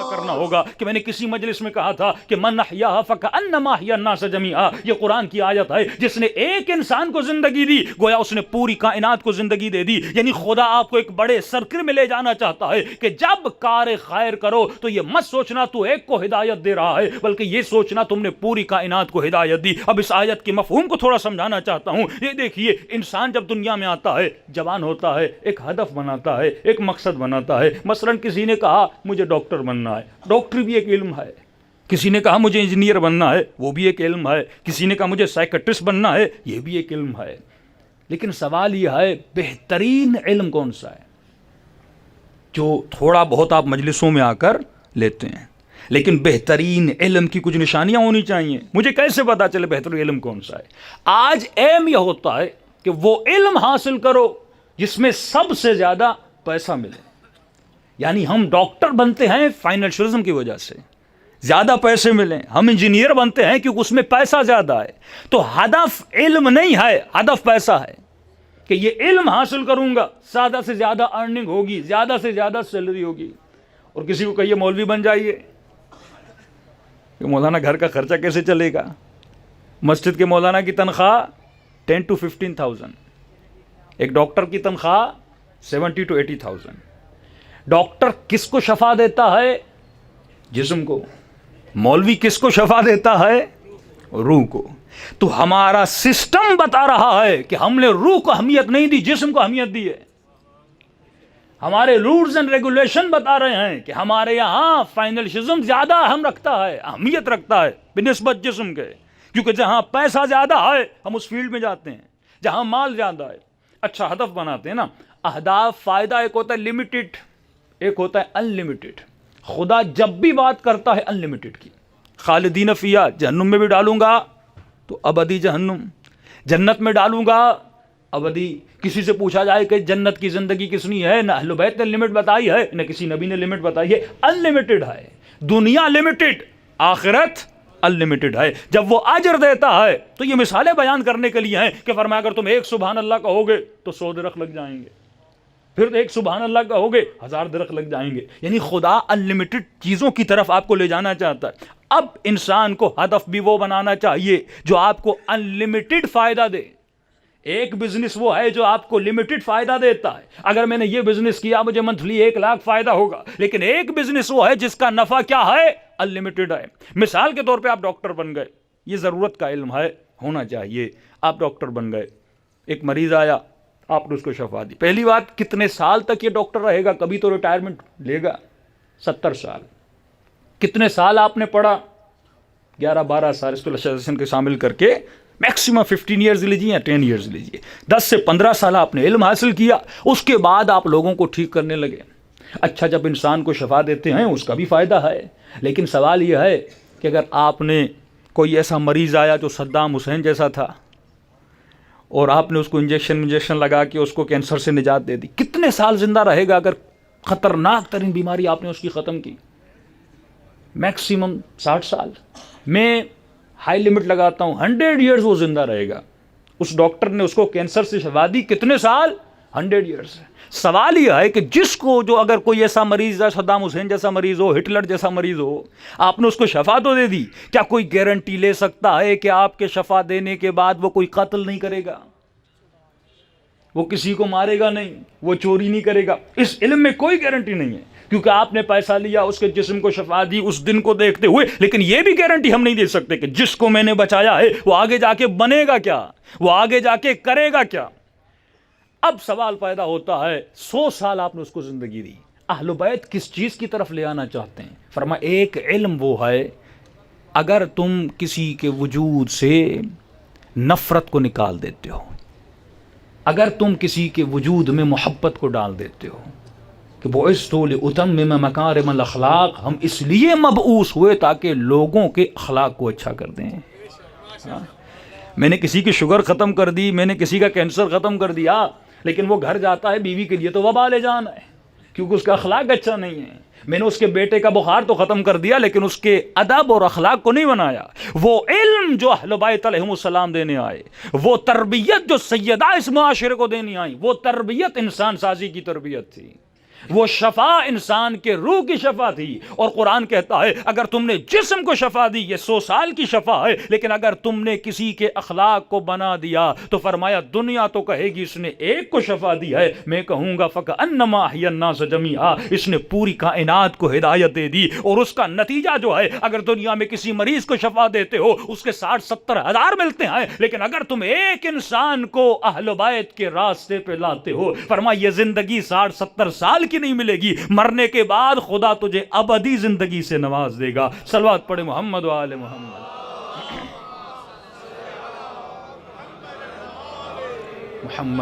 کرنا ہوگا کہ میں نے کسی مجلس میں کہا تھا کہ من احیاها فکأنما احیا الناس جميعا، یہ قرآن کی آیت ہے، جس نے ایک انسان کو زندگی دی گویا اس نے پوری کائنات کو زندگی دے دی. یعنی خدا آپ کو ایک بڑے سرکل میں لے جانا چاہتا ہے کہ جب کار خیر کرو تو یہ مت سوچنا تو ایک کو ہدایت دے رہا ہے، بلکہ یہ سوچنا تم نے پوری کائنات کو ہدایت دی. اب اس آیت کے مفہوم کو تھوڑا سمجھانا چاہتا ہوں. یہ دیکھیے، انسان جب دنیا میں آتا ہے، جوان ہوتا ہے، ایک ہدف بناتا ہے، ایک مقصد بناتا ہے. مثلا کسی نے کہا مجھے ڈاکٹر بننا ہے، ڈاکٹر بھی ایک علم ہے. کسی نے کہا مجھے انجینئر بننا ہے، وہ بھی ایک علم ہے. کسی نے کہا مجھے سائیکٹرسٹ بننا ہے، یہ بھی ایک علم ہے. لیکن سوال یہ ہے بہترین علم کون سا ہے جو تھوڑا بہت آپ مجلسوں میں آ کر لیتے ہیں؟ لیکن بہترین علم کی کچھ نشانیاں ہونی چاہیے. مجھے کیسے پتا چلے بہترین علم کون سا ہے؟ آج ایم یہ ہوتا ہے کہ وہ علم حاصل کرو جس میں سب سے زیادہ پیسہ ملے. یعنی ہم ڈاکٹر بنتے ہیں فائنینشلزم کی وجہ سے، زیادہ پیسے ملیں. ہم انجینئر بنتے ہیں کیونکہ اس میں پیسہ زیادہ ہے. تو ہدف علم نہیں ہے، ہدف پیسہ ہے کہ یہ علم حاصل کروں گا، زیادہ سے زیادہ ارننگ ہوگی، زیادہ سے زیادہ سیلری ہوگی. اور کسی کو کہیے مولوی بن جائیے کہ مولانا گھر کا خرچہ کیسے چلے گا؟ مسجد کے مولانا کی تنخواہ 10 to 15,000، ایک ڈاکٹر کی تنخواہ 70 to 80,000. ڈاکٹر کس کو شفا دیتا ہے؟ جسم کو. مولوی کس کو شفا دیتا ہے؟ روح کو. تو ہمارا سسٹم بتا رہا ہے کہ ہم نے روح کو اہمیت نہیں دی، جسم کو اہمیت دی ہے. ہمارے رولز اینڈ ریگولیشن بتا رہے ہیں کہ ہمارے یہاں فائنینشلزم زیادہ اہم رکھتا ہے، اہمیت رکھتا ہے بنسبت جسم کے. کیونکہ جہاں پیسہ زیادہ ہے ہم اس فیلڈ میں جاتے ہیں، جہاں مال زیادہ ہے. اچھا ہدف بناتے ہیں نا. اہداف، فائدہ ایک ہوتا ہے لمیٹڈ، ایک ہوتا ہے ان لمیٹڈ. خدا جب بھی بات کرتا ہے ان لمیٹڈ کی، خالدین فیہا، جہنم میں بھی ڈالوں گا تو ابدی جہنم، جنت میں ڈالوں گا ابدی. کسی سے پوچھا جائے کہ جنت کی زندگی کتنی ہے، نہ اہل بیت نے لمٹ بتائی ہے، نہ کسی نبی نے لمٹ بتائی ہے. ان لمیٹڈ ہے. دنیا لمیٹڈ، آخرت ان لمیٹڈ ہے. جب وہ اجر دیتا ہے تو یہ مثالیں بیان کرنے کے لیے ہیں کہ فرمایا اگر تم ایک سبحان اللہ کہو گے تو 100 درخت لگ جائیں گے، پھر ایک سبحان اللہ کہو گے 1000 درخت لگ جائیں گے. یعنی خدا ان لمیٹڈ چیزوں کی طرف آپ کو لے جانا چاہتا ہے. اب انسان کو ہدف بھی وہ بنانا چاہیے جو آپ کو ان لمیٹڈ فائدہ دے. ایک بزنس وہ ہے جو آپ کو لمیٹڈ فائدہ دیتا ہے. اگر میں نے یہ بزنس کیا مجھے منتھلی 1 لاکھ فائدہ ہوگا. لیکن ایک بزنس وہ ہے جس کا نفع کیا ہے؟ ان لمیٹڈ ہے. مثال کے طور پہ آپ ڈاکٹر بن گئے، یہ ضرورت کا علم ہے، ہونا چاہیے. آپ ڈاکٹر بن گئے، ایک مریض آیا، آپ نے اس کو شفا دی. پہلی بات کتنے سال تک یہ ڈاکٹر رہے گا؟ کبھی تو ریٹائرمنٹ لے گا. 70 سال. کتنے سال آپ نے پڑھا؟ 11-12 سال اسپیشلائزیشن کے شامل کر کے میکسیمم 15 ایئرز لیجیے یا 10 ایئرز لیجیے. 10 سے 15 سال آپ نے علم حاصل کیا، اس کے بعد آپ لوگوں کو ٹھیک کرنے لگے. اچھا جب انسان کو شفا دیتے ہیں اس کا بھی فائدہ ہے. لیکن سوال یہ ہے کہ اگر آپ نے کوئی ایسا مریض آیا جو صدام حسین جیسا تھا اور آپ نے اس کو انجیکشن لگا کے اس کو کینسر سے نجات دے دی، کتنے سال زندہ رہے گا اگر خطرناک ترین بیماری آپ نے اس کی ختم کی؟ میکسیمم 60 سال. میں ہائی لمٹ لگاتا ہوں 100 ایئرز وہ زندہ رہے گا. اس ڈاکٹر نے اس کو کینسر سے شفا دی، کتنے سال؟ 100 ایئرز. سوال یہ ہے کہ جس کو جو اگر کوئی ایسا مریض ہے، صدام حسین جیسا مریض ہو، ہٹلر جیسا مریض ہو، آپ نے اس کو شفا تو دے دی، کیا کوئی گارنٹی لے سکتا ہے کہ آپ کے شفا دینے کے بعد وہ کوئی قتل نہیں کرے گا؟ وہ کسی کو مارے گا نہیں، وہ چوری نہیں کرے گا؟ اس علم میں کوئی گارنٹی نہیں ہے، کیونکہ آپ نے پیسہ لیا، اس کے جسم کو شفا دی اس دن کو دیکھتے ہوئے. لیکن یہ بھی گارنٹی ہم نہیں دے سکتے کہ جس کو میں نے بچایا ہے وہ آگے جا کے بنے گا کیا، وہ آگے جا کے کرے گا کیا. اب سوال پیدا ہوتا ہے 100 سال آپ نے اس کو زندگی دی، اہل بیت کس چیز کی طرف لے آنا چاہتے ہیں؟ فرمایا ایک علم وہ ہے اگر تم کسی کے وجود سے نفرت کو نکال دیتے ہو، اگر تم کسی کے وجود میں محبت کو ڈال دیتے ہو کہ بعثت لأتمم مکارم الاخلاق، ہم اس لیے مبعوث ہوئے تاکہ لوگوں کے اخلاق کو اچھا کر دیں. میں نے کسی کی شوگر ختم کر دی، میں نے کسی کا کینسر ختم کر دیا، لیکن وہ گھر جاتا ہے بیوی کے لیے تو وبال جان ہے. کیونکہ اس کا اخلاق اچھا نہیں ہے. میں نے اس کے بیٹے کا بخار تو ختم کر دیا لیکن اس کے ادب اور اخلاق کو نہیں بنایا. وہ علم جو اہل بیت علیہم السلام دینے آئے، وہ تربیت جو سیدہ اس معاشرے کو دینی آئی، وہ تربیت انسان سازی کی تربیت تھی، وہ شفا انسان کے روح کی شفا تھی. اور قرآن کہتا ہے اگر تم نے جسم کو شفا دی یہ 100 سال کی شفا ہے، لیکن اگر تم نے کسی کے اخلاق کو بنا دیا تو فرمایا دنیا تو کہے گی اس نے ایک کو شفا دی ہے، میں کہوں گا فَكَأَنَّمَا أَحْيَا النَّاسَ جَمِيعًا، اس نے پوری کائنات کو ہدایت دے دی. اور اس کا نتیجہ جو ہے اگر دنیا میں کسی مریض کو شفا دیتے ہو اس کے 60-70 ہزار ملتے ہیں، لیکن اگر تم ایک انسان کو اہل بیت کے راستے پہ لاتے ہو، فرمایا یہ زندگی 60-70 سال کی نہیں ملے گی، مرنے کے بعد خدا تجھے ابدی زندگی سے نواز دے گا. صلوات پڑھے محمد و آل محمد. محمد